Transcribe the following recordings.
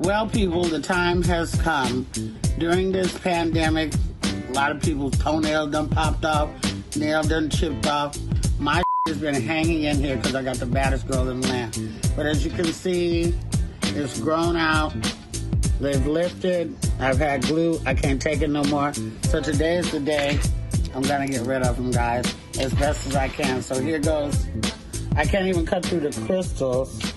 Well, people, the time has come. During this pandemic, a lot of people's toenails done popped off, nails done chipped off. My has been hanging in here because I got the baddest girl in the land. But as you can see, it's grown out. They've lifted. I've had glue. I can't take it no more. So today is the day I'm going to get rid of them, guys, as best as I can. So here goes. I can't even cut through the crystals.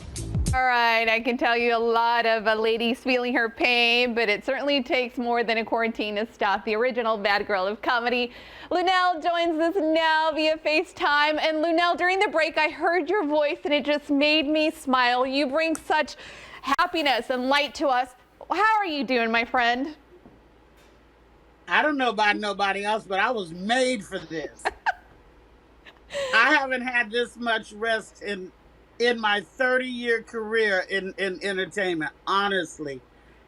All right, I can tell you a lot of ladies feeling her pain, but it certainly takes more than a quarantine to stop the original bad girl of comedy. Luenell joins us now via FaceTime. And Luenell, during the break, I heard your voice and it just made me smile. You bring such happiness and light to us. How are you doing, my friend? I don't know about nobody else, but I was made for this. I haven't had this much rest in my 30-year career in entertainment, honestly.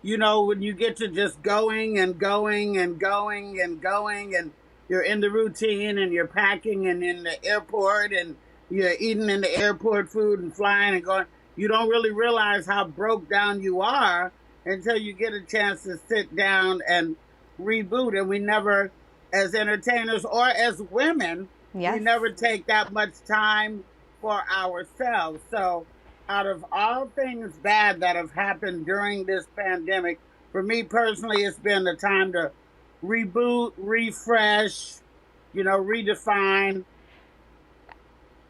You know, when you get to just going and going and going and going, and you're in the routine and you're packing and in the airport and you're eating in the airport food and flying and going, you don't really realize how broke down you are until you get a chance to sit down and reboot. And we never, as entertainers or as women, Yes. we never take that much time for ourselves. So out of all things bad that have happened during this pandemic, for me personally, it's been the time to reboot, refresh, redefine,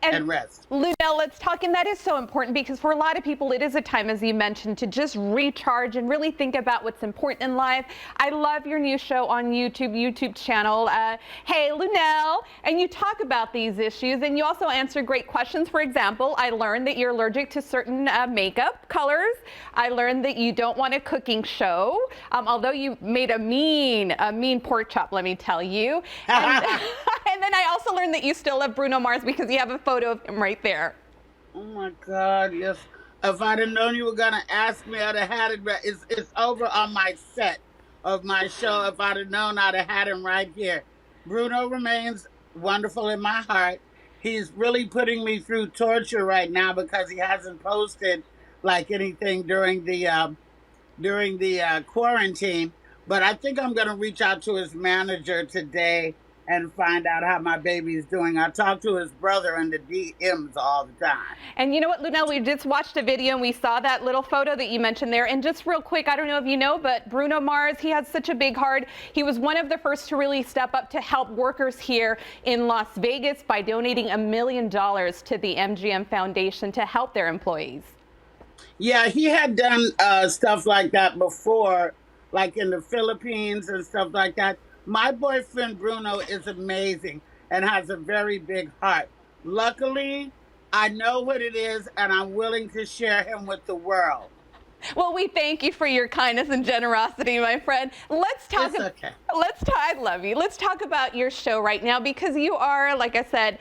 and rest. Luenell, let's talk, and that is so important because for a lot of people, it is a time, as you mentioned, to just recharge and really think about what's important in life. I love your new show on YouTube channel, Hey Luenell, and you talk about these issues, and you also answer great questions. For example, I learned that you're allergic to certain makeup colors. I learned that you don't want a cooking show, although you made a mean pork chop, let me tell you. And, and then I also learned that you still love Bruno Mars because you have a photo of him right there. Oh my God, yes. If I'd have known you were going to ask me, I'd have had it. It's over on my set of my show. If I'd have known, I'd have had him right here. Bruno remains wonderful in my heart. He's really putting me through torture right now because he hasn't posted like anything during the quarantine. But I think I'm going to reach out to his manager today and find out how my baby's doing. I talk to his brother in the DMs all the time. And you know what, Luenell, we just watched a video and we saw that little photo that you mentioned there. And just real quick, I don't know if you know, but Bruno Mars, he has such a big heart. He was one of the first to really step up to help workers here in Las Vegas by donating $1 million to the MGM Foundation to help their employees. Yeah, he had done stuff like that before, like in the Philippines and stuff like that. My boyfriend, Bruno, is amazing and has a very big heart. Luckily, I know what it is, and I'm willing to share him with the world. Well, we thank you for your kindness and generosity, my friend. Let's talk. It's okay. I love you. Let's talk about your show right now because you are, like I said,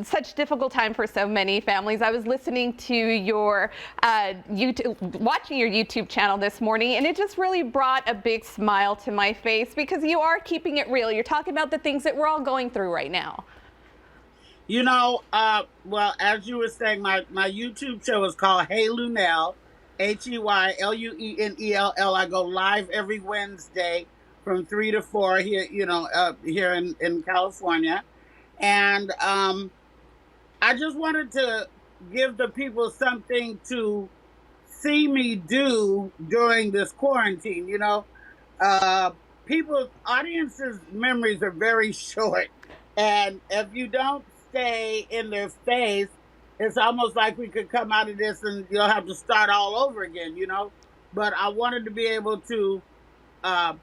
such difficult time for so many families. I was listening to your watching your YouTube channel this morning, and it just really brought a big smile to my face because you are keeping it real. You're talking about the things that we're all going through right now. Well, as you were saying, my YouTube show is called Hey Luenell. HeyLuenell. I go live every Wednesday from 3 to 4 here, here in California. And I just wanted to give the people something to see me do during this quarantine. Audiences' memories are very short. And if you don't stay in their face, it's almost like we could come out of this and you'll have to start all over again, But I wanted to be able to have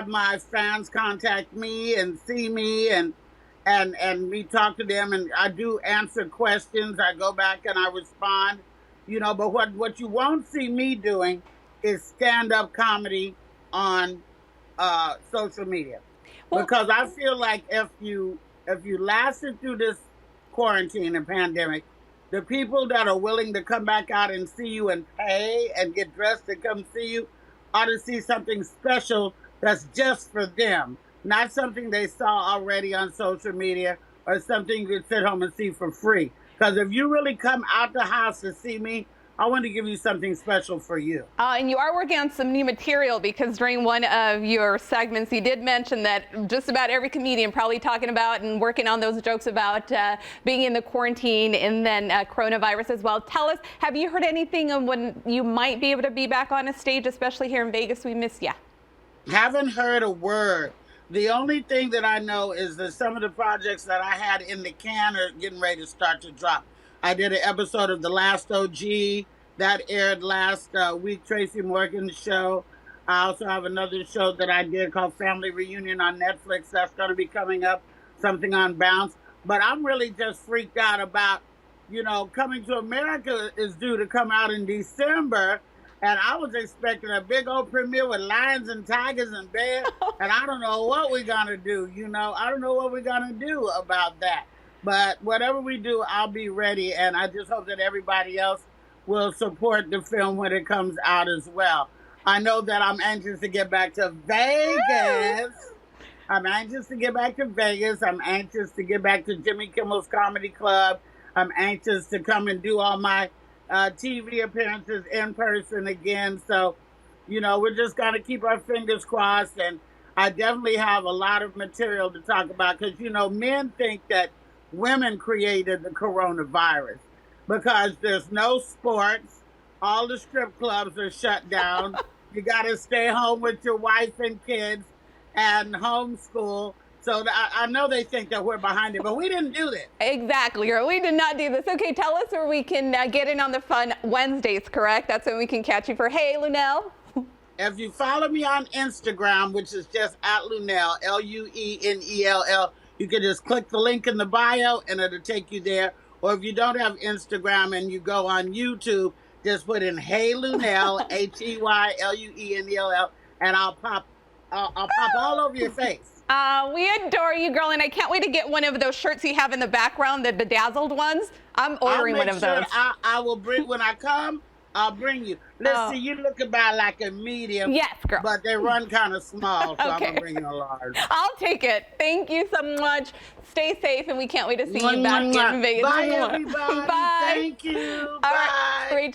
my fans contact me and see me and me talk to them. And I do answer questions. I go back and I respond, But what you won't see me doing is stand-up comedy on social media. Well, because I feel like if you lasted through this quarantine and pandemic, the people that are willing to come back out and see you and pay and get dressed to come see you ought to see something special that's just for them, not something they saw already on social media or something you could sit home and see for free. Because if you really come out the house to see me, I want to give you something special for you. And you are working on some new material, because during one of your segments you did mention that just about every comedian probably talking about and working on those jokes about being in the quarantine and then coronavirus as well. Tell us, have you heard anything on when you might be able to be back on a stage, especially here in Vegas? We miss you. Haven't heard a word. The only thing that I know is that some of the projects that I had in the can are getting ready to start to drop. I did an episode of The Last OG that aired last week, Tracy Morgan's show. I also have another show that I did called Family Reunion on Netflix. That's going to be coming up, something on Bounce. But I'm really just freaked out about, Coming to America is due to come out in December. And I was expecting a big old premiere with lions and tigers and bears. And I don't know what we're going to do, I don't know what we're going to do about that. But whatever we do, I'll be ready. And I just hope that everybody else will support the film when it comes out as well. I know that I'm anxious to get back to Vegas. I'm anxious to get back to Vegas. I'm anxious to get back to Jimmy Kimmel's Comedy Club. I'm anxious to come and do all my TV appearances in person again. So, we're just going to keep our fingers crossed. And I definitely have a lot of material to talk about because, men think that women created the coronavirus because there's no sports. All the strip clubs are shut down. You got to stay home with your wife and kids and homeschool. So I know they think that we're behind it, but we didn't do this. Exactly, girl. We did not do this. Okay, tell us where we can get in on the fun Wednesdays, correct? That's when we can catch you for Hey Luenell. If you follow me on Instagram, which is just at Luenell, Luenell, you can just click the link in the bio and it'll take you there. Or if you don't have Instagram and you go on YouTube, just put in Hey Luenell, HeyLuenell, and I'll pop all over your face. We adore you, girl, and I can't wait to get one of those shirts you have in the background, the bedazzled ones. I'm ordering one of those. I will bring, when I come, I'll bring you. Listen, you look about like a medium. Yes, girl. But they run kind of small, so Okay. I'm going to bring you a large. I'll take it. Thank you so much. Stay safe, and we can't wait to see you back in Vegas. Bye, everybody. Bye. Thank you. All Bye. right, Rachel.